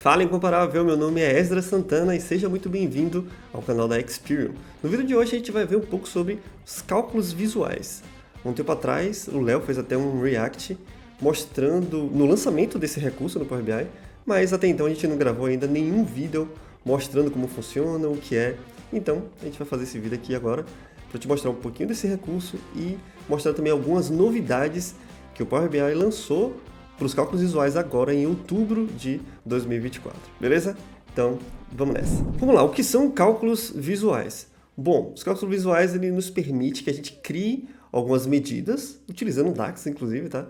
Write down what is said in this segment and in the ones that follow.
Fala Incomparável, meu nome é Esdras Santana e seja muito bem-vindo ao canal da Experian. No vídeo de hoje a gente vai ver um pouco sobre os cálculos visuais. Um tempo atrás o Léo fez até um react mostrando no lançamento desse recurso no Power BI, mas até então a gente não gravou ainda nenhum vídeo mostrando como funciona, o que é. Então a gente vai fazer esse vídeo aqui agora para te mostrar um pouquinho desse recurso e mostrar também algumas novidades que o Power BI lançou para os cálculos visuais agora em outubro de 2024, beleza? Então, vamos nessa. Vamos lá, o que são cálculos visuais? Bom, os cálculos visuais ele nos permite que a gente crie algumas medidas, utilizando o DAX inclusive, tá?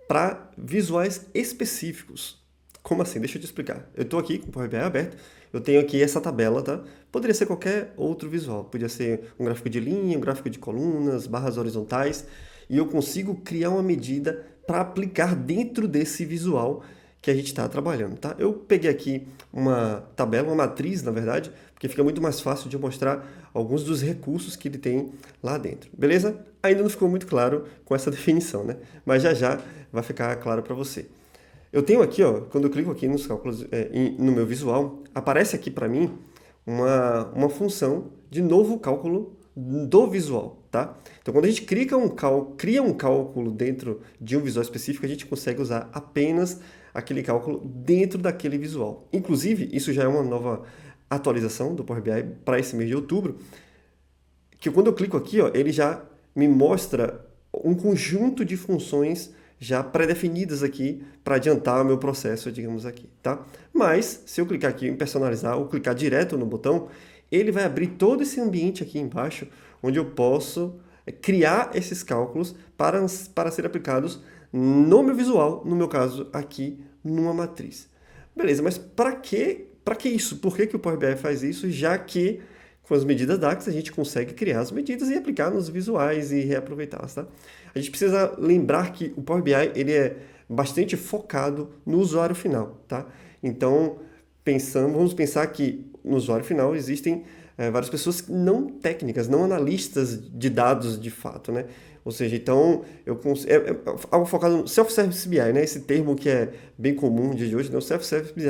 Para visuais específicos. Como assim? Deixa eu te explicar. Eu estou aqui com o Power BI aberto, eu tenho aqui essa tabela, tá? Poderia ser qualquer outro visual, podia ser um gráfico de linha, um gráfico de colunas, barras horizontais, e eu consigo criar uma medida para aplicar dentro desse visual que a gente está trabalhando, tá? Eu peguei aqui uma tabela, uma matriz, na verdade, porque fica muito mais fácil de eu mostrar alguns dos recursos que ele tem lá dentro, beleza? Ainda não ficou muito claro com essa definição, né? Mas já já vai ficar claro para você. Eu tenho aqui, ó, quando eu clico aqui nos cálculos, no meu visual, aparece aqui para mim uma função de novo cálculo do visual, tá? Então, quando a gente cria um cálculo dentro de um visual específico, a gente consegue usar apenas aquele cálculo dentro daquele visual. Inclusive, isso já é uma nova atualização do Power BI para esse mês de outubro, que quando eu clico aqui, ó, ele já me mostra um conjunto de funções já pré-definidas aqui para adiantar o meu processo, digamos aqui, tá? Mas, se eu clicar aqui em personalizar ou clicar direto no botão, ele vai abrir todo esse ambiente aqui embaixo, onde eu posso criar esses cálculos para ser aplicados no meu visual, no meu caso aqui, numa matriz. Beleza, mas para que isso? Por que o Power BI faz isso? Já que com as medidas DAX a gente consegue criar as medidas e aplicar nos visuais e reaproveitá-las, tá? A gente precisa lembrar que o Power BI ele é bastante focado no usuário final, tá? Então, vamos pensar que no usuário final existem várias pessoas não técnicas, não analistas de dados de fato, né? Ou seja, então, algo focado no Self-Service BI, né? Esse termo que é bem comum no dia de hoje, né? O Self-Service BI,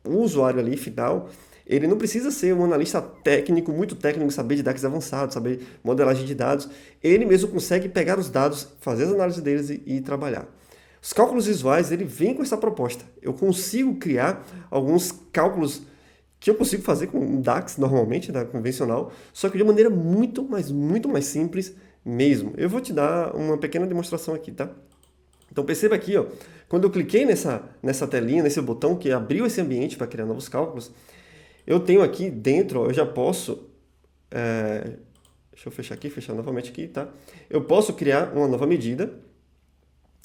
o usuário ali final, ele não precisa ser um analista técnico, muito técnico, saber de DAX avançado, saber modelagem de dados. Ele mesmo consegue pegar os dados, fazer as análises deles e trabalhar. Os cálculos visuais, ele vem com essa proposta. Eu consigo criar alguns cálculos que eu consigo fazer com DAX normalmente, né, convencional, só que de uma maneira muito mais simples mesmo. Eu vou te dar uma pequena demonstração aqui, tá? Então perceba aqui, ó, quando eu cliquei nessa telinha, nesse botão que abriu esse ambiente para criar novos cálculos, eu tenho aqui dentro, ó, eu já posso... deixa eu fechar novamente aqui, tá? Eu posso criar uma nova medida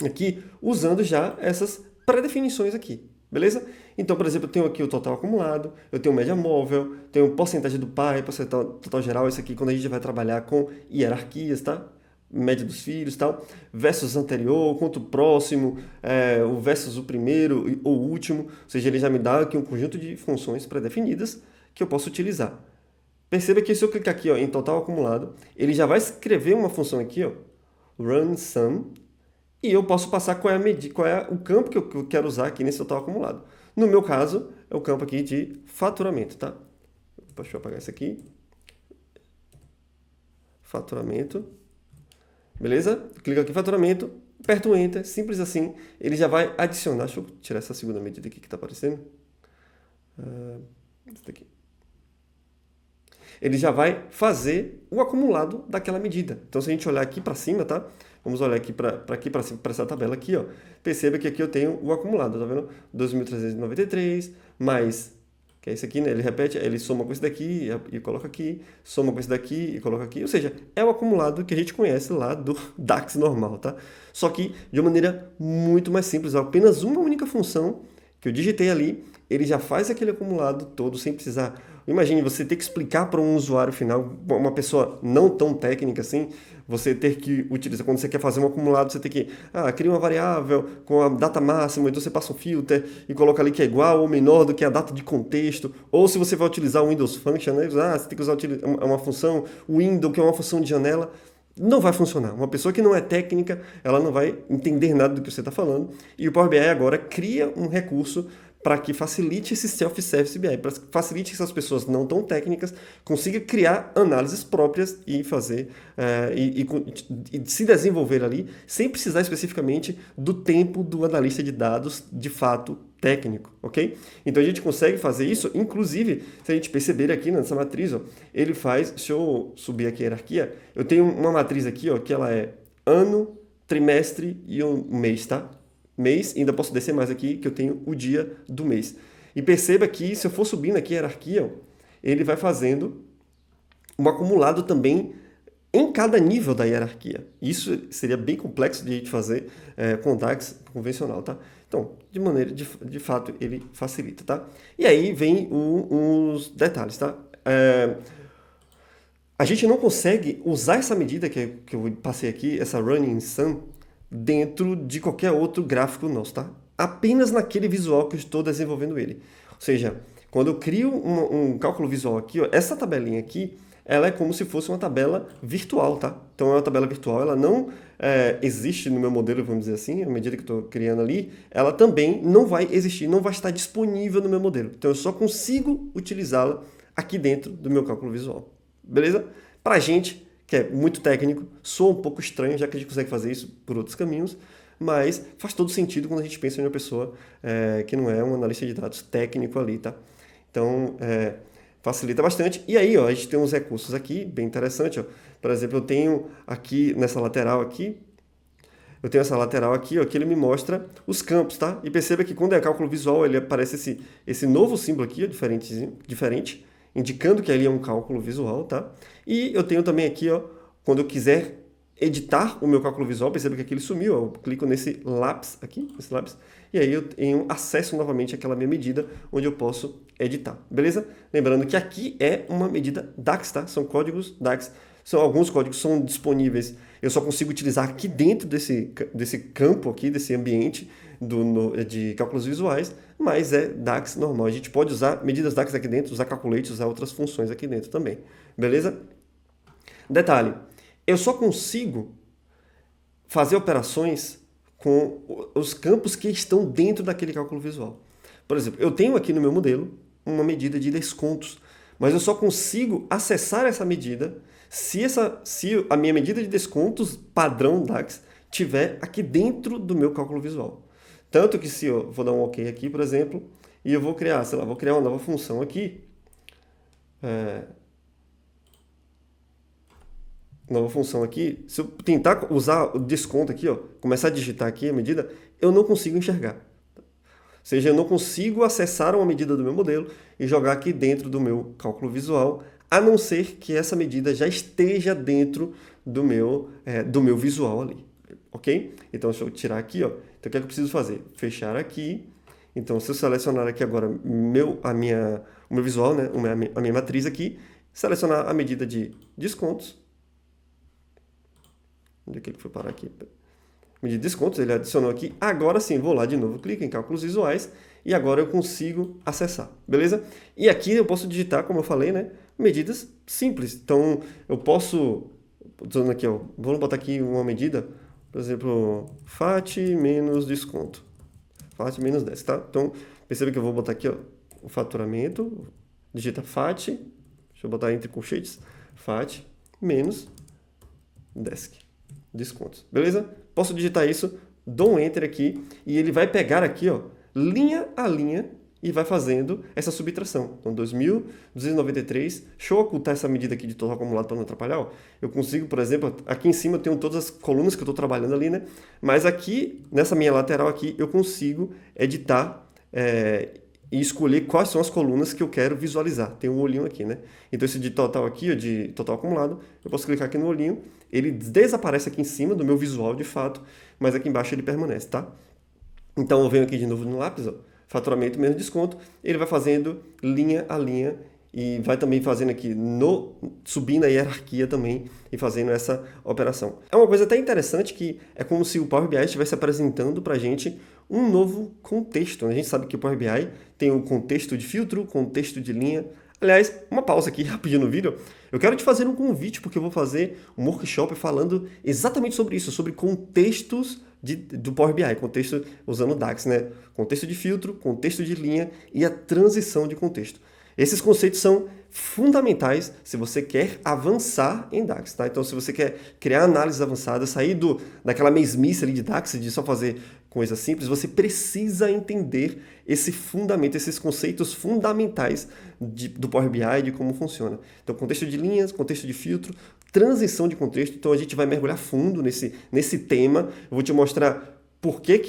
aqui usando já essas pré-definições aqui, beleza? Então, por exemplo, eu tenho aqui o total acumulado, eu tenho média móvel, tenho porcentagem do pai, porcentagem total geral, isso aqui quando a gente vai trabalhar com hierarquias, tá? Média dos filhos, tal, versus anterior, quanto próximo, o versus o primeiro ou último, ou seja, ele já me dá aqui um conjunto de funções pré-definidas que eu posso utilizar. Perceba que se eu clicar aqui, ó, em total acumulado, ele já vai escrever uma função aqui, ó, run sum, e eu posso passar qual é o campo que eu quero usar aqui nesse total acumulado. No meu caso, é o campo aqui de faturamento, tá? Deixa eu apagar isso aqui. Faturamento. Beleza? Clica aqui em faturamento, aperta o Enter, simples assim. Ele já vai adicionar, deixa eu tirar essa segunda medida aqui que está aparecendo. Essa daqui. Ele já vai fazer o acumulado daquela medida. Então, se a gente olhar aqui para cima, tá? Vamos olhar aqui para cima, para essa tabela aqui, ó. Perceba que aqui eu tenho o acumulado, tá vendo? 2.393 mais, que é esse aqui, né? Ele repete, ele soma com esse daqui e coloca aqui, soma com esse daqui e coloca aqui. Ou seja, é o acumulado que a gente conhece lá do DAX normal, tá? Só que de uma maneira muito mais simples, apenas uma única função que eu digitei ali, ele já faz aquele acumulado todo sem precisar. Imagine você ter que explicar para um usuário final, uma pessoa não tão técnica assim, você ter que utilizar, quando você quer fazer um acumulado, você tem que, cria uma variável com a data máxima, então você passa um filter e coloca ali que é igual ou menor do que a data de contexto, ou se você vai utilizar o Windows Function, né, você tem que usar uma função window, que é uma função de janela, não vai funcionar. Uma pessoa que não é técnica, ela não vai entender nada do que você está falando, e o Power BI agora cria um recurso para que facilite esse self-service BI, para que facilite que essas pessoas não tão técnicas consigam criar análises próprias e fazer e se desenvolver ali sem precisar especificamente do tempo do analista de dados de fato técnico, ok? Então a gente consegue fazer isso, inclusive, se a gente perceber aqui nessa matriz, ó, ele faz, se eu subir aqui a hierarquia, eu tenho uma matriz aqui, ó, que ela é ano, trimestre e um mês, tá? Mês, ainda posso descer mais aqui, que eu tenho o dia do mês. E perceba que se eu for subindo aqui a hierarquia, ó, ele vai fazendo um acumulado também em cada nível da hierarquia. Isso seria bem complexo de a gente fazer com DAX convencional, tá? Então, de fato, ele facilita, tá? E aí vem os detalhes, tá? A gente não consegue usar essa medida que eu passei aqui, essa running sum, dentro de qualquer outro gráfico nosso, tá? Apenas naquele visual que eu estou desenvolvendo ele. Ou seja, quando eu crio um cálculo visual aqui, ó, essa tabelinha aqui, ela é como se fosse uma tabela virtual, tá? Então é uma tabela virtual, ela não existe no meu modelo, vamos dizer assim, à medida que eu estou criando ali, ela também não vai existir, não vai estar disponível no meu modelo. Então eu só consigo utilizá-la aqui dentro do meu cálculo visual. Beleza? Pra gente, que é muito técnico, soa um pouco estranho, já que a gente consegue fazer isso por outros caminhos, mas faz todo sentido quando a gente pensa em uma pessoa que não é um analista de dados técnico ali, tá? Então, facilita bastante. E aí, ó, a gente tem uns recursos aqui, bem interessante, ó. Por exemplo, eu tenho aqui, nessa lateral aqui, eu tenho essa lateral aqui, ó, que ele me mostra os campos, tá? E perceba que quando é cálculo visual, ele aparece esse novo símbolo aqui, ó, diferente, indicando que ali é um cálculo visual, tá? E eu tenho também aqui, ó, quando eu quiser editar o meu cálculo visual, perceba que aqui ele sumiu, ó, eu clico nesse lápis aqui, e aí eu tenho acesso novamente àquela minha medida, onde eu posso editar, beleza? Lembrando que aqui é uma medida DAX, tá? São códigos DAX, alguns códigos são disponíveis, eu só consigo utilizar aqui dentro desse campo aqui, desse ambiente de cálculos visuais, mas é DAX normal. A gente pode usar medidas DAX aqui dentro, usar calculates, usar outras funções aqui dentro também, beleza? Detalhe, eu só consigo fazer operações com os campos que estão dentro daquele cálculo visual. Por exemplo, eu tenho aqui no meu modelo uma medida de descontos, mas eu só consigo acessar essa medida se a minha medida de descontos padrão DAX tiver aqui dentro do meu cálculo visual. Tanto que se eu vou dar um OK aqui, por exemplo, e eu vou criar, sei lá, vou criar uma nova função aqui, se eu tentar usar o desconto aqui, ó, começar a digitar aqui a medida, eu não consigo enxergar. Ou seja, eu não consigo acessar uma medida do meu modelo e jogar aqui dentro do meu cálculo visual, a não ser que essa medida já esteja dentro do meu visual ali, ok? Então, deixa eu tirar aqui, ó. Então, o que é que eu preciso fazer? Fechar aqui. Então, se eu selecionar aqui agora o meu visual, né, a minha matriz aqui, selecionar a medida de descontos. Onde é que ele foi parar aqui? Medida de descontos, ele adicionou aqui. Agora sim, vou lá de novo, clico em cálculos visuais e agora eu consigo acessar, beleza? E aqui eu posso digitar, como eu falei, né, medidas simples. Então, eu posso, usando aqui, ó, vamos botar aqui uma medida, por exemplo, FAT menos desconto. FAT menos 10, tá? Então, perceba que eu vou botar aqui, ó, o faturamento, digita FAT, deixa eu botar entre colchetes, FAT menos desk, descontos, beleza? Posso digitar isso, dou um Enter aqui e ele vai pegar aqui, ó, linha a linha e vai fazendo essa subtração. Então, 2.293, deixa eu ocultar essa medida aqui de total acumulado para não atrapalhar, ó. Eu consigo, por exemplo, aqui em cima eu tenho todas as colunas que eu estou trabalhando ali, né? Mas aqui, nessa minha lateral aqui, eu consigo editar e escolher quais são as colunas que eu quero visualizar. Tem um olhinho aqui, né? Então, esse de total aqui, ó, de total acumulado, eu posso clicar aqui no olhinho, ele desaparece aqui em cima do meu visual de fato, mas aqui embaixo ele permanece, tá? Então, eu venho aqui de novo no lápis, ó, faturamento menos desconto, ele vai fazendo linha a linha e vai também fazendo aqui, subindo a hierarquia também e fazendo essa operação. É uma coisa até interessante que é como se o Power BI estivesse apresentando para a gente um novo contexto. A gente sabe que o Power BI tem um contexto de filtro, contexto de linha. Aliás, uma pausa aqui rapidinho no vídeo. Eu quero te fazer um convite porque eu vou fazer um workshop falando exatamente sobre isso, sobre contextos do Power BI, contexto usando o DAX, né? Contexto de filtro, contexto de linha e a transição de contexto. Esses conceitos são fundamentais se você quer avançar em DAX, tá? Então, se você quer criar análises avançadas, sair daquela mesmice ali de DAX, de só fazer coisas simples, você precisa entender esse fundamento, esses conceitos fundamentais do Power BI, de como funciona. Então, contexto de linhas, contexto de filtro, transição de contexto. Então, a gente vai mergulhar fundo nesse tema. Eu vou te mostrar por que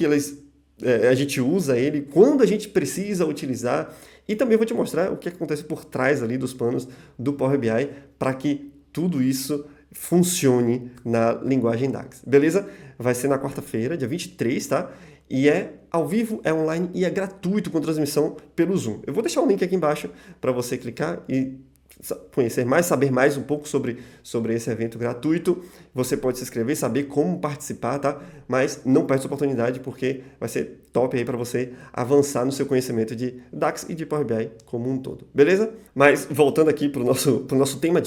a gente usa ele, quando a gente precisa utilizar, e também vou te mostrar o que acontece por trás ali dos panos do Power BI para que tudo isso funcione na linguagem DAX. Beleza? Vai ser na quarta-feira, dia 23, tá? E é ao vivo, é online e é gratuito com transmissão pelo Zoom. Eu vou deixar o link aqui embaixo para você clicar e conhecer mais, saber mais um pouco sobre esse evento gratuito. Você pode se inscrever, saber como participar, tá? Mas não perde essa oportunidade porque vai ser top aí para você avançar no seu conhecimento de DAX e de Power BI como um todo, beleza? Mas voltando aqui para o nosso tema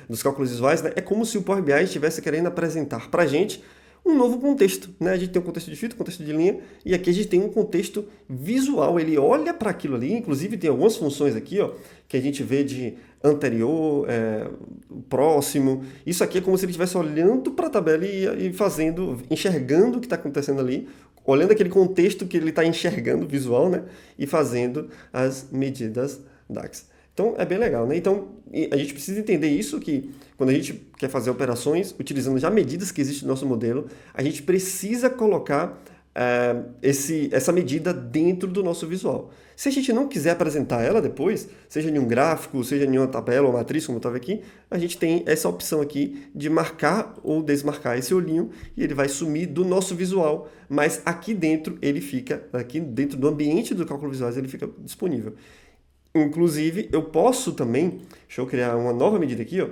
dos cálculos visuais, né? É como se o Power BI estivesse querendo apresentar para a gente um novo contexto, né? A gente tem um contexto de filtro, contexto de linha, e aqui a gente tem um contexto visual. Ele olha para aquilo ali, inclusive tem algumas funções aqui, ó, que a gente vê de anterior, próximo. Isso aqui é como se ele estivesse olhando para a tabela e enxergando o que está acontecendo ali, olhando aquele contexto que ele está enxergando visual, né? E fazendo as medidas DAX. Então, é bem legal, né? Então, a gente precisa entender isso, que quando a gente quer fazer operações, utilizando já medidas que existem no nosso modelo, a gente precisa colocar essa medida dentro do nosso visual. Se a gente não quiser apresentar ela depois, seja em um gráfico, seja em uma tabela ou matriz, como estava aqui, a gente tem essa opção aqui de marcar ou desmarcar esse olhinho e ele vai sumir do nosso visual, mas aqui dentro ele fica, aqui dentro do ambiente do cálculo visuais, ele fica disponível. Inclusive, eu posso também, deixa eu criar uma nova medida aqui, ó,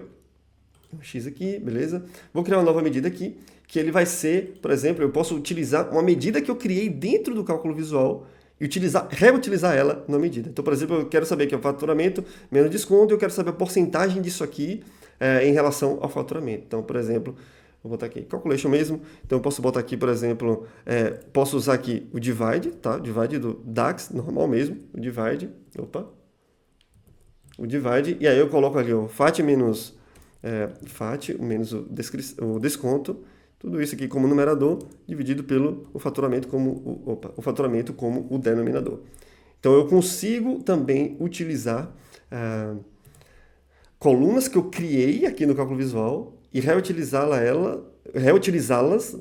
um X aqui, beleza? Vou criar uma nova medida aqui, que ele vai ser, por exemplo, eu posso utilizar uma medida que eu criei dentro do cálculo visual e reutilizar ela na medida. Então, por exemplo, eu quero saber que é o faturamento menos desconto, eu quero saber a porcentagem disso aqui em relação ao faturamento. Então, por exemplo, vou botar aqui calculation mesmo, então eu posso botar aqui, por exemplo, posso usar aqui o divide, tá? O divide do DAX, normal mesmo, o divide, e aí eu coloco ali o FAT menos o desconto, tudo isso aqui como numerador, dividido pelo o faturamento como o denominador. Então eu consigo também utilizar colunas que eu criei aqui no cálculo visual e reutilizá-las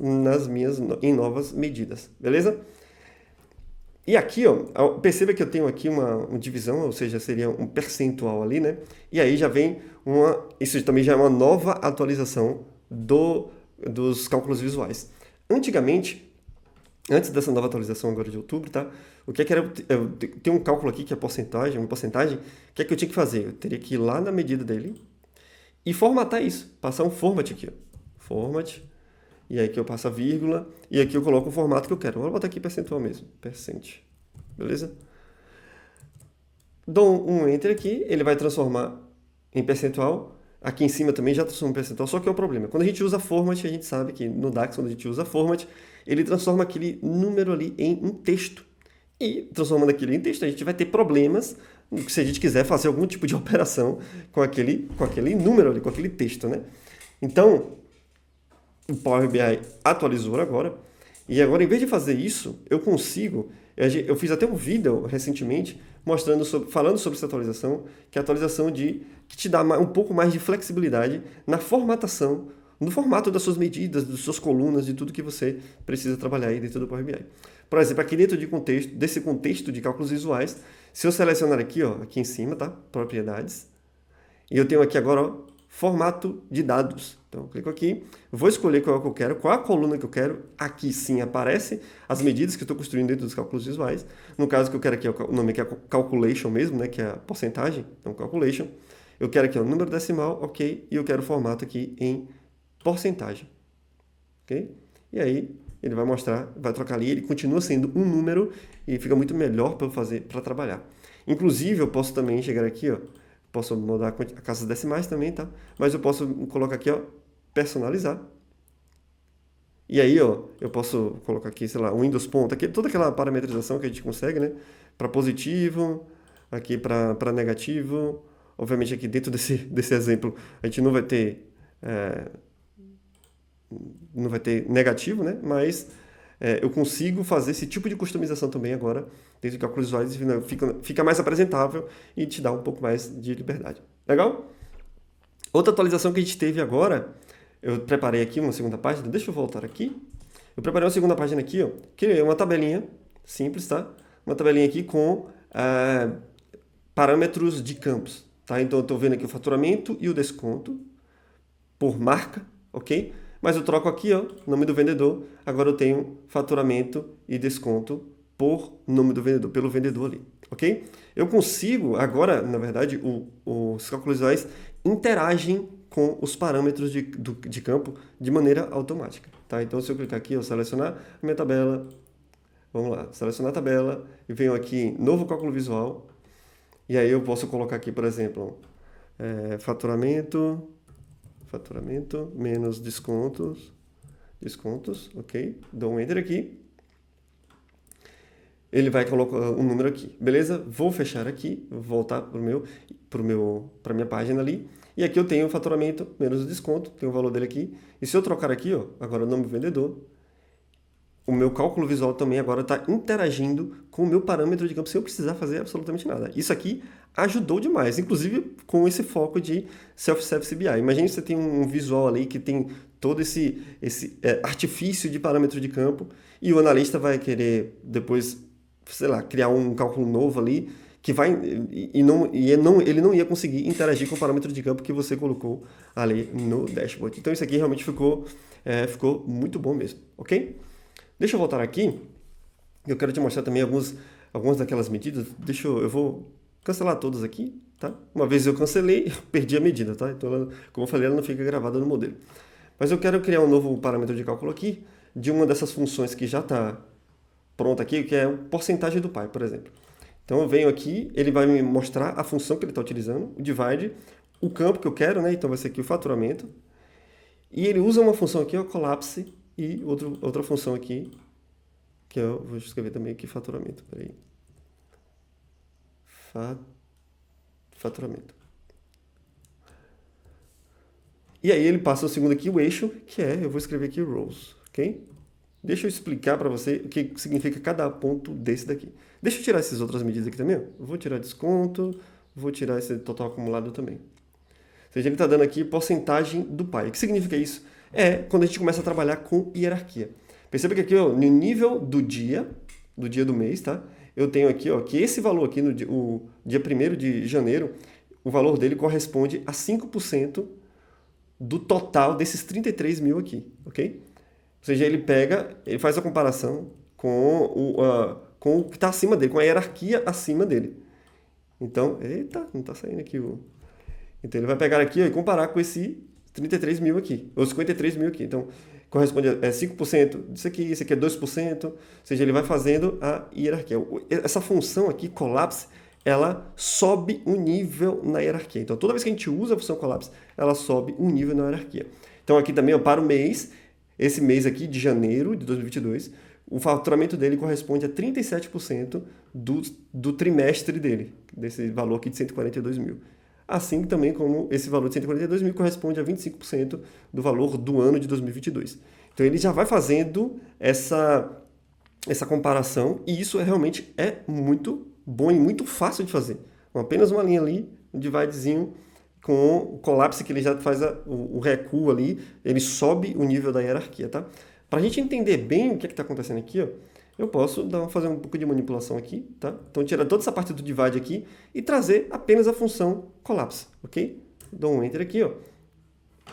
em novas medidas, beleza? E aqui, ó, perceba que eu tenho aqui uma divisão, ou seja, seria um percentual ali, né? E aí já vem isso também já é uma nova atualização dos cálculos visuais. Antigamente, antes dessa nova atualização agora de outubro, tá? O que é que era? Tem um cálculo aqui que é uma porcentagem, o que é que eu tinha que fazer? Eu teria que ir lá na medida dele e formatar isso, passar um format aqui, ó. Format. E aí aqui eu passo a vírgula, e aqui eu coloco o formato que eu quero. Vou botar aqui percentual mesmo, percent. Beleza? Dou um Enter aqui, ele vai transformar em percentual. Aqui em cima também já transforma em percentual, só que é o problema. Quando a gente usa format, a gente sabe que no DAX, quando a gente usa format, ele transforma aquele número ali em um texto. E transformando aquilo em texto, a gente vai ter problemas se a gente quiser fazer algum tipo de operação com aquele número ali, com aquele texto, né? Então, o Power BI atualizou agora, e agora em vez de fazer isso, eu fiz até um vídeo recentemente falando sobre essa atualização, que é a atualização que te dá um pouco mais de flexibilidade na formatação, no formato das suas medidas, das suas colunas, de tudo que você precisa trabalhar aí dentro do Power BI. Por exemplo, aqui dentro desse contexto de cálculos visuais, se eu selecionar aqui, ó, aqui em cima, tá? Propriedades, e eu tenho aqui agora, ó, formato de dados. Então, eu clico aqui, vou escolher qual é que eu quero, qual a coluna que eu quero. Aqui sim aparece as medidas que eu estou construindo dentro dos cálculos visuais. No caso que eu quero aqui, o nome aqui é calculation mesmo, né, que é a porcentagem, então calculation. Eu quero aqui o número decimal, ok, e eu quero o formato aqui em porcentagem, ok? E aí ele vai trocar ali, ele continua sendo um número e fica muito melhor para trabalhar. Inclusive, eu posso também chegar aqui, ó, posso mudar a casas decimais também, tá? Mas eu posso colocar aqui, ó, personalizar. E aí, ó, eu posso colocar aqui, sei lá, Windows ponto, aqui, toda aquela parametrização que a gente consegue, né? Para positivo, aqui para negativo. Obviamente aqui dentro desse exemplo a gente é, não vai ter negativo, né? Mas eu consigo fazer esse tipo de customização também agora dentro de cálculos visuais, fica mais apresentável e te dá um pouco mais de liberdade. Legal? Outra atualização que a gente teve agora, eu preparei aqui uma segunda página, deixa eu voltar aqui. Eu preparei uma segunda página aqui, ó, que é uma tabelinha simples, tá? Uma tabelinha aqui com parâmetros de campos, tá? Então eu estou vendo aqui o faturamento e o desconto por marca, ok? Mas eu troco aqui, ó, nome do vendedor, agora eu tenho faturamento e desconto por nome do vendedor, pelo vendedor ali, ok? Eu consigo, agora, na verdade, os cálculos visuais interagem com os parâmetros de campo de maneira automática, tá? Então, se eu clicar aqui, eu selecionar a minha tabela, vamos lá, selecionar a tabela e venho aqui, novo cálculo visual, e aí eu posso colocar aqui, por exemplo, faturamento menos descontos, ok? Dou um Enter aqui. Ele vai colocar um número aqui, beleza? Vou fechar aqui, voltar para minha página ali. E aqui eu tenho o faturamento menos o desconto, tem o valor dele aqui. E se eu trocar aqui, ó, agora o nome do vendedor, o meu cálculo visual também agora está interagindo com o meu parâmetro de campo sem eu precisar fazer absolutamente nada. Isso aqui ajudou demais, inclusive com esse foco de Self-Service BI. Imagine que você tem um visual ali que tem todo esse artifício de parâmetro de campo e o analista vai querer depois, sei lá, criar um cálculo novo ali que vai ele não ia conseguir interagir com o parâmetro de campo que você colocou ali no dashboard. Então isso aqui realmente ficou muito bom mesmo, ok? Deixa eu voltar aqui. Eu quero te mostrar também algumas daquelas medidas. Eu vou cancelar todas aqui, tá? Uma vez eu cancelei, eu perdi a medida, tá? Então, como eu falei, ela não fica gravada no modelo. Mas eu quero criar um novo parâmetro de cálculo aqui de uma dessas funções que já está pronta aqui, que é a porcentagem do pi, por exemplo. Então eu venho aqui, ele vai me mostrar a função que ele está utilizando, o divide, o campo que eu quero, né? Então vai ser aqui o faturamento. E ele usa uma função aqui, o collapse, e outra função aqui, que eu vou escrever também aqui, faturamento. Peraí. Faturamento. E aí ele passa o segundo aqui, o eixo, eu vou escrever aqui rows, ok? Deixa eu explicar para você o que significa cada ponto desse daqui. Deixa eu tirar essas outras medidas aqui também. Ó. Vou tirar desconto, vou tirar esse total acumulado também. Ou seja, ele está dando aqui porcentagem do pi. O que significa isso? É quando a gente começa a trabalhar com hierarquia. Perceba que aqui, ó, no nível do dia do mês, tá? Eu tenho aqui, ó, que esse valor aqui, o dia 1º de janeiro, o valor dele corresponde a 5% do total desses 33 mil aqui, ok? Ou seja, ele faz a comparação com o que está acima dele, com a hierarquia acima dele. Então, eita, não está saindo aqui Então ele vai pegar aqui, ó, e comparar com esse 33 mil aqui, ou 53 mil aqui. Então, corresponde a 5% disso aqui, isso aqui é 2%, ou seja, ele vai fazendo a hierarquia. Essa função aqui, collapse, ela sobe um nível na hierarquia. Então, toda vez que a gente usa a função collapse, ela sobe um nível na hierarquia. Então, aqui também, ó, para o mês, esse mês aqui de janeiro de 2022, o faturamento dele corresponde a 37% do trimestre dele, desse valor aqui de 142 mil. Assim também como esse valor de 142 mil corresponde a 25% do valor do ano de 2022. Então ele já vai fazendo essa comparação e isso realmente é muito bom e muito fácil de fazer. Apenas uma linha ali, um dividezinho com o collapse que ele já faz o recuo ali, ele sobe o nível da hierarquia, tá? Para a gente entender bem o que está acontecendo aqui, ó, eu posso fazer um pouco de manipulação aqui, tá? Então, tirar toda essa parte do divide aqui e trazer apenas a função collapse, ok? Dou um Enter aqui, ó.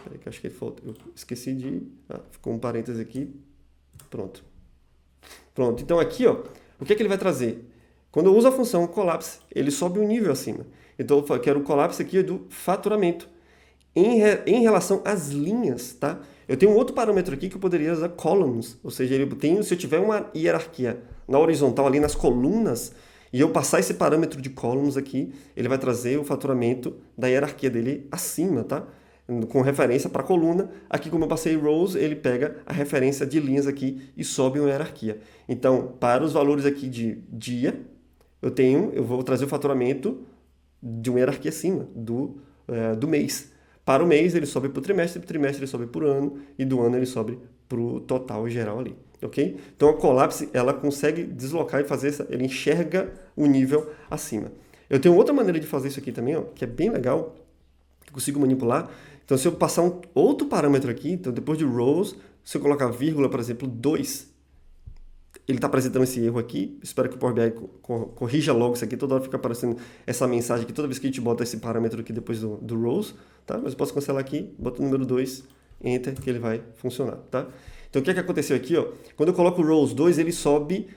Peraí que eu acho que eu esqueci de... ficou um parênteses aqui. Pronto. Pronto. Então, aqui, ó, o que ele vai trazer? Quando eu uso a função collapse, ele sobe um nível acima. Então, eu quero o collapse aqui do faturamento. Em relação às linhas, tá? Eu tenho um outro parâmetro aqui que eu poderia usar columns, ou seja, se eu tiver uma hierarquia na horizontal ali nas colunas e eu passar esse parâmetro de columns aqui, ele vai trazer o faturamento da hierarquia dele acima, tá? com referência para a coluna. Aqui, como eu passei rows, ele pega a referência de linhas aqui e sobe uma hierarquia. Então, para os valores aqui de dia, eu vou trazer o faturamento de uma hierarquia acima do mês. Para o mês, ele sobe para o trimestre ele sobe para o ano, e do ano ele sobe para o total geral ali, ok? Então, a Collapse, ela consegue deslocar e fazer ele enxerga o nível acima. Eu tenho outra maneira de fazer isso aqui também, ó, que é bem legal, que eu consigo manipular. Então, se eu passar outro parâmetro aqui, então depois de rows, se eu colocar vírgula, por exemplo, 2, ele está apresentando esse erro aqui. Espero que o Power BI corrija logo isso aqui. Toda hora fica aparecendo essa mensagem aqui, toda vez que a gente bota esse parâmetro aqui depois do rows, tá? Mas eu posso cancelar aqui, boto o número 2, enter, que ele vai funcionar, tá? Então, o que aconteceu aqui, ó? Quando eu coloco o rows 2, ele sobe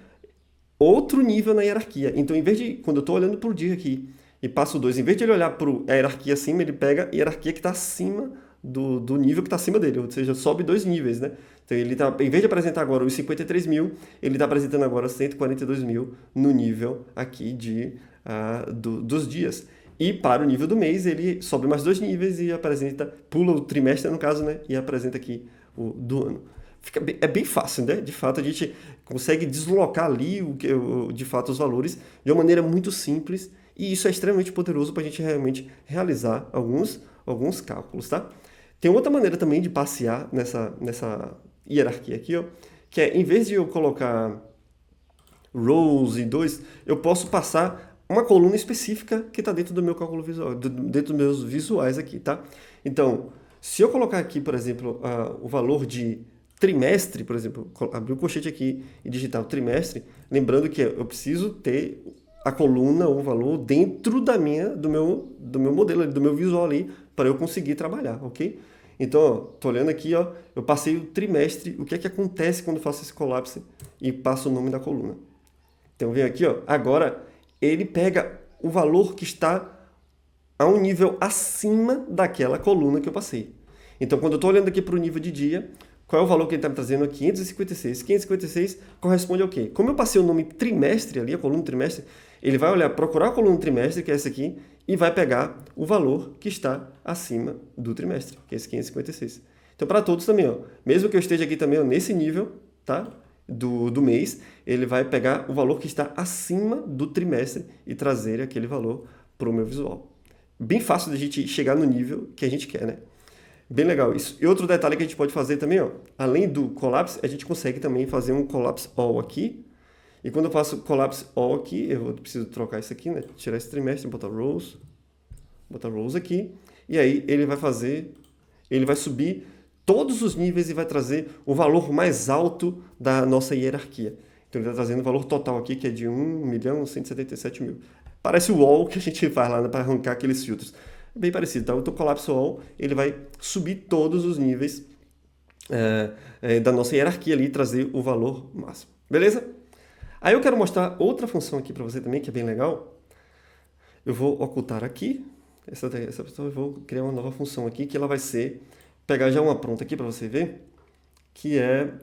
outro nível na hierarquia. Então, quando eu estou olhando para o dia aqui e passo o 2, em vez de ele olhar para a hierarquia acima, ele pega a hierarquia que está acima do nível que está acima dele, ou seja, sobe 2 níveis, né? Então, ele tá, em vez de apresentar agora os 53 mil, ele está apresentando agora 142 mil no nível aqui dos dias. E para o nível do mês, ele sobe mais 2 níveis e pula o trimestre, no caso, né? E apresenta aqui o do ano. É bem fácil, né? De fato, a gente consegue deslocar ali, de fato, os valores de uma maneira muito simples, e isso é extremamente poderoso para a gente realmente realizar alguns cálculos, tá? Tem outra maneira também de passear nessa hierarquia aqui, ó, que é, em vez de eu colocar rows e 2, eu posso passar uma coluna específica que está dentro do meu cálculo visual, dentro dos meus visuais aqui, tá? Então, se eu colocar aqui, por exemplo, o valor de trimestre, por exemplo, abrir o colchete aqui e digitar o trimestre, lembrando que eu preciso ter a coluna ou o valor dentro do meu modelo, do meu visual ali, para eu conseguir trabalhar, ok? Então, estou olhando aqui, ó, eu passei o trimestre, o que é que acontece quando eu faço esse collapse e passo o nome da coluna. Então, vem aqui, ó, agora ele pega o valor que está a um nível acima daquela coluna que eu passei. Então, quando eu estou olhando aqui para o nível de dia, qual é o valor que ele está me trazendo? 556. 556 corresponde ao quê? Como eu passei o nome trimestre ali, a coluna trimestre, ele vai procurar a coluna trimestre, que é essa aqui, e vai pegar o valor que está acima do trimestre, que é esse 556. Então, para todos também, ó, mesmo que eu esteja aqui também ó, nesse nível, tá? Do mês, ele vai pegar o valor que está acima do trimestre e trazer aquele valor para o meu visual. Bem fácil de a gente chegar no nível que a gente quer, né? Bem legal isso. E outro detalhe que a gente pode fazer também, ó, além do collapse, a gente consegue também fazer um collapse all aqui. E quando eu faço collapse all aqui, eu preciso trocar isso aqui, né? Tirar esse trimestre, botar rows aqui. E aí ele vai subir todos os níveis e vai trazer o valor mais alto da nossa hierarquia. Então ele está trazendo o valor total aqui, que é de 1.177.000. Parece o all que a gente faz lá, né, para arrancar aqueles filtros. É bem parecido, tá? Então o collapse all, ele vai subir todos os níveis da nossa hierarquia ali e trazer o valor máximo. Beleza? Aí eu quero mostrar outra função aqui para você também, que é bem legal. Eu vou ocultar aqui. Essa pessoa, eu vou criar uma nova função aqui, que ela vai ser, pegar já uma pronta aqui para você ver, que é,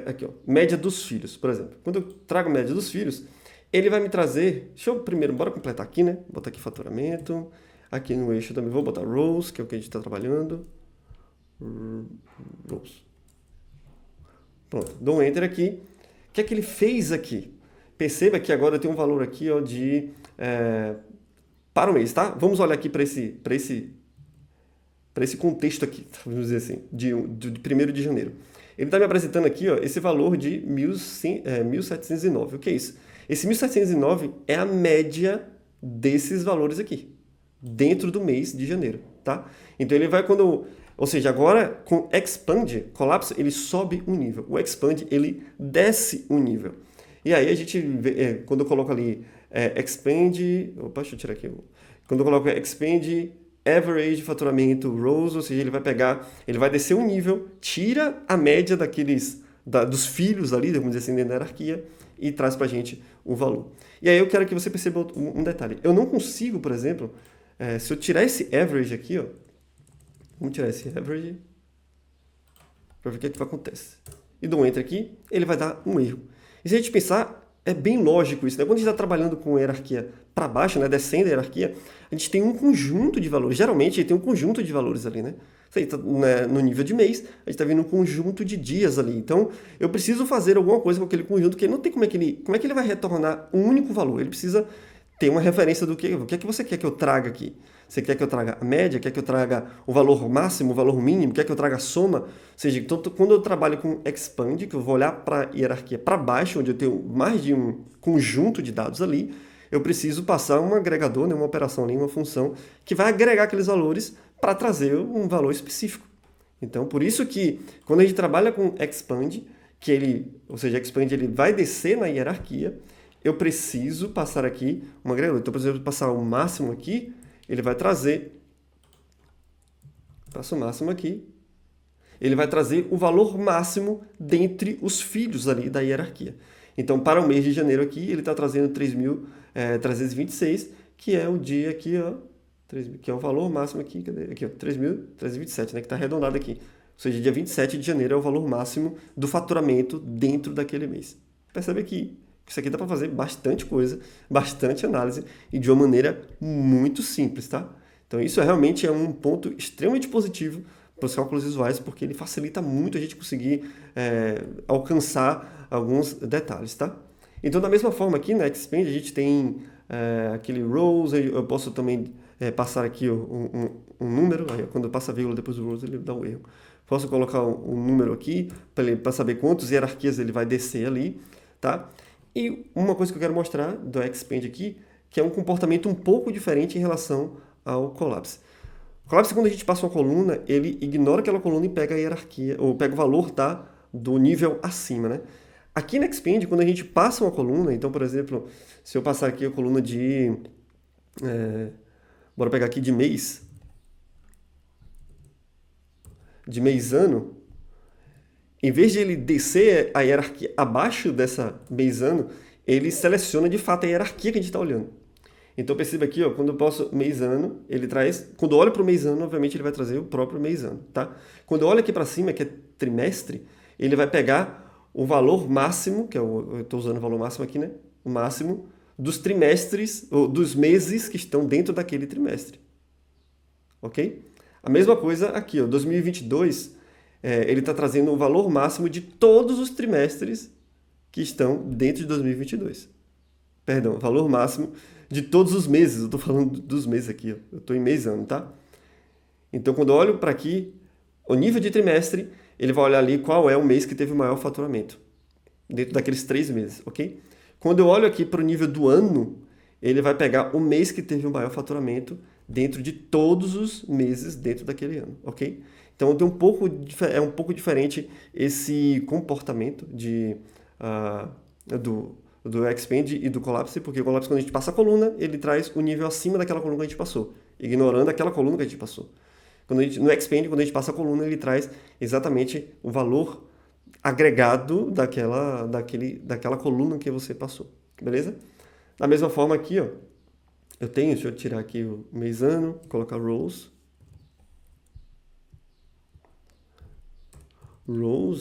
aqui ó, média dos filhos, por exemplo. Quando eu trago média dos filhos, ele vai me trazer, bora completar aqui, né? Botar aqui faturamento, aqui no eixo também vou botar rows, que é o que a gente está trabalhando. Rows. Pronto, dou um enter aqui. O que é que ele fez aqui? Perceba que agora eu tenho um valor aqui ó, para o mês, tá? Vamos olhar aqui para esse contexto aqui, vamos dizer assim, de 1º de janeiro. Ele está me apresentando aqui ó, esse valor de 1.709. O que é isso? Esse 1.709 é a média desses valores aqui, dentro do mês de janeiro, tá? Então ele vai ou seja, agora com Expand, Collapse, ele sobe um nível. O Expand, ele desce um nível. E aí a gente vê, quando eu coloco ali Expand, opa, deixa eu tirar aqui. Quando eu coloco Expand, Average, faturamento, Rows, ou seja, ele vai descer um nível, tira a média dos filhos ali, vamos dizer assim, dentro da hierarquia, e traz pra gente o valor. E aí eu quero que você perceba um detalhe. Eu não consigo, por exemplo, se eu tirar esse Average aqui, ó, vamos tirar esse Average, para ver o que acontece. E dou um Enter aqui, ele vai dar um erro. E se a gente pensar, é bem lógico isso, né? Quando a gente está trabalhando com a hierarquia para baixo, né, descendo a hierarquia, a gente tem um conjunto de valores. Geralmente, tem um conjunto de valores ali, né? Isso aí tá, né, no nível de mês, a gente está vendo um conjunto de dias ali. Então, eu preciso fazer alguma coisa com aquele conjunto, que não tem como é que ele vai retornar um único valor. Ele precisa ter uma referência do que, o que é que você quer que eu traga aqui. Você quer que eu traga a média, quer que eu traga o valor máximo, o valor mínimo, quer que eu traga a soma? Ou seja, então, quando eu trabalho com expand, que eu vou olhar para a hierarquia para baixo, onde eu tenho mais de um conjunto de dados ali, eu preciso passar um agregador, né, uma operação ali, uma função, que vai agregar aqueles valores para trazer um valor específico. Então, por isso que quando a gente trabalha com expand, que ele, ou seja, expand ele vai descer na hierarquia, eu preciso passar aqui um agregador. Então, por exemplo, passar o máximo aqui, ele vai trazer, passo o máximo aqui, ele vai trazer o valor máximo dentre os filhos ali da hierarquia. Então, para o mês de janeiro aqui, ele está trazendo 3.326, que é o dia aqui, ó, que é o valor máximo aqui, cadê? Aqui, ó, 3.327, né, que está arredondado aqui. Ou seja, dia 27 de janeiro é o valor máximo do faturamento dentro daquele mês. Percebe que isso aqui dá para fazer bastante coisa, bastante análise e de uma maneira muito simples, tá? Então isso realmente é um ponto extremamente positivo para os cálculos visuais, porque ele facilita muito a gente conseguir alcançar alguns detalhes, tá? Então da mesma forma aqui na Expand a gente tem aquele rows, eu posso também passar aqui um número, aí, quando eu passo a vírgula depois do rows ele dá um erro. Posso colocar um número aqui para saber quantas hierarquias ele vai descer ali, tá? E uma coisa que eu quero mostrar do Expand aqui, que é um comportamento um pouco diferente em relação ao Collapse. O Collapse, quando a gente passa uma coluna, ele ignora aquela coluna e pega a hierarquia, ou pega o valor, tá, do nível acima, né? Aqui no Expand, quando a gente passa uma coluna, então, por exemplo, se eu passar aqui a coluna de... bora pegar aqui de mês ano, em vez de ele descer a hierarquia abaixo dessa mês ano, ele seleciona de fato a hierarquia que a gente está olhando. Então perceba aqui, ó, quando eu posso mês ano, ele traz, quando eu olho para o mês ano, obviamente ele vai trazer o próprio mês ano, tá? Quando eu olho aqui para cima, que é trimestre, ele vai pegar o valor máximo, que eu estou usando o valor máximo aqui, né? O máximo dos trimestres, ou dos meses que estão dentro daquele trimestre. Ok? A mesma coisa aqui, ó, 2022, ele está trazendo o valor máximo de todos os trimestres que estão dentro de 2022. Perdão, valor máximo de todos os meses. Eu estou falando dos meses aqui, ó. Eu estou em mês ano, tá? Então, quando eu olho para aqui, o nível de trimestre, ele vai olhar ali qual é o mês que teve o maior faturamento, dentro daqueles 3 meses, ok? Quando eu olho aqui para o nível do ano, ele vai pegar o mês que teve o maior faturamento dentro de todos os meses dentro daquele ano, ok? Então tem é um pouco diferente esse comportamento do Expand e do Collapse, porque o Collapse, quando a gente passa a coluna, ele traz o nível acima daquela coluna que a gente passou, ignorando aquela coluna que a gente passou. No Expand, quando a gente passa a coluna, ele traz exatamente o valor agregado daquela coluna que você passou, beleza? Da mesma forma aqui, ó, deixa eu tirar aqui o mês ano, colocar rows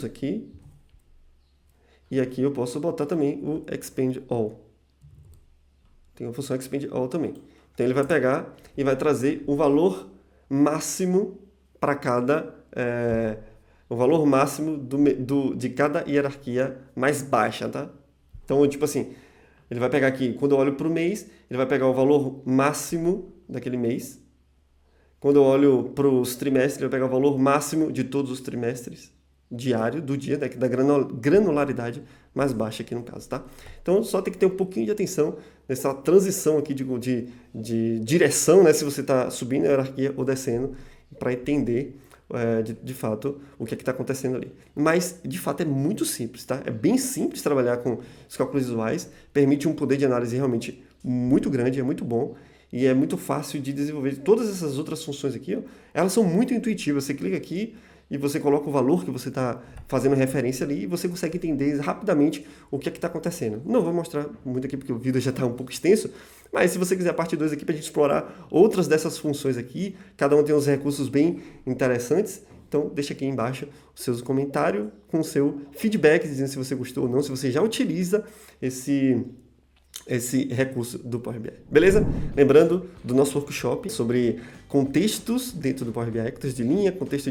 aqui, e aqui eu posso botar também o expand all. Tem a função expand all também. Então ele vai pegar e vai trazer o valor máximo para cada o valor máximo de cada hierarquia mais baixa, tá? Então, tipo assim, ele vai pegar aqui, quando eu olho para o mês, ele vai pegar o valor máximo daquele mês. Quando eu olho para os trimestres, ele vai pegar o valor máximo de todos os trimestres, diário, do dia, da granularidade mais baixa aqui no caso, tá? Então, só tem que ter um pouquinho de atenção nessa transição aqui de direção, né? Se você está subindo a hierarquia ou descendo, para entender de fato o que é que está acontecendo ali. Mas, de fato, é muito simples, tá? É bem simples trabalhar com os cálculos visuais, permite um poder de análise realmente muito grande, é muito bom e é muito fácil de desenvolver. Todas essas outras funções aqui, ó, elas são muito intuitivas. Você clica aqui e você coloca o valor que você está fazendo referência ali e você consegue entender rapidamente o que é que está acontecendo. Não vou mostrar muito aqui porque o vídeo já está um pouco extenso, mas se você quiser a parte 2 aqui para a gente explorar outras dessas funções aqui, cada um tem uns recursos bem interessantes, então deixa aqui embaixo o seu comentário com o seu feedback, dizendo se você gostou ou não, se você já utiliza esse recurso do Power BI. Beleza? Lembrando do nosso workshop sobre contextos dentro do Power BI, contexto de linha, contexto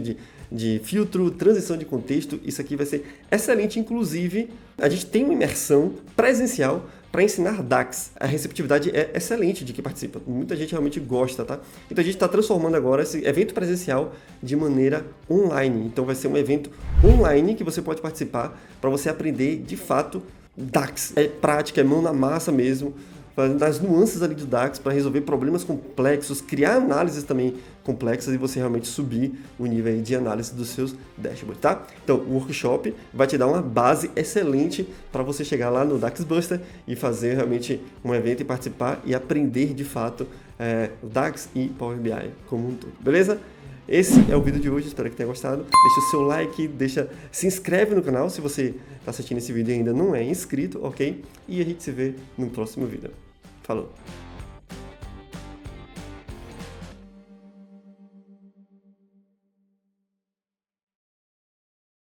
de filtro, transição de contexto. Isso aqui vai ser excelente. Inclusive, a gente tem uma imersão presencial para ensinar DAX. A receptividade é excelente de quem participa. Muita gente realmente gosta, tá? Então a gente está transformando agora esse evento presencial de maneira online. Então vai ser um evento online que você pode participar para você aprender de fato DAX. É prática, é mão na massa mesmo, nas nuances ali do DAX para resolver problemas complexos, criar análises também complexas e você realmente subir o nível aí de análise dos seus dashboards, tá? Então, o workshop vai te dar uma base excelente para você chegar lá no DAX Buster e fazer realmente um evento e participar e aprender de fato o DAX e Power BI como um todo, beleza? Esse é o vídeo de hoje, espero que tenha gostado. Deixa o seu like, se inscreve no canal se você está assistindo esse vídeo e ainda não é inscrito, ok? E a gente se vê no próximo vídeo. Falou!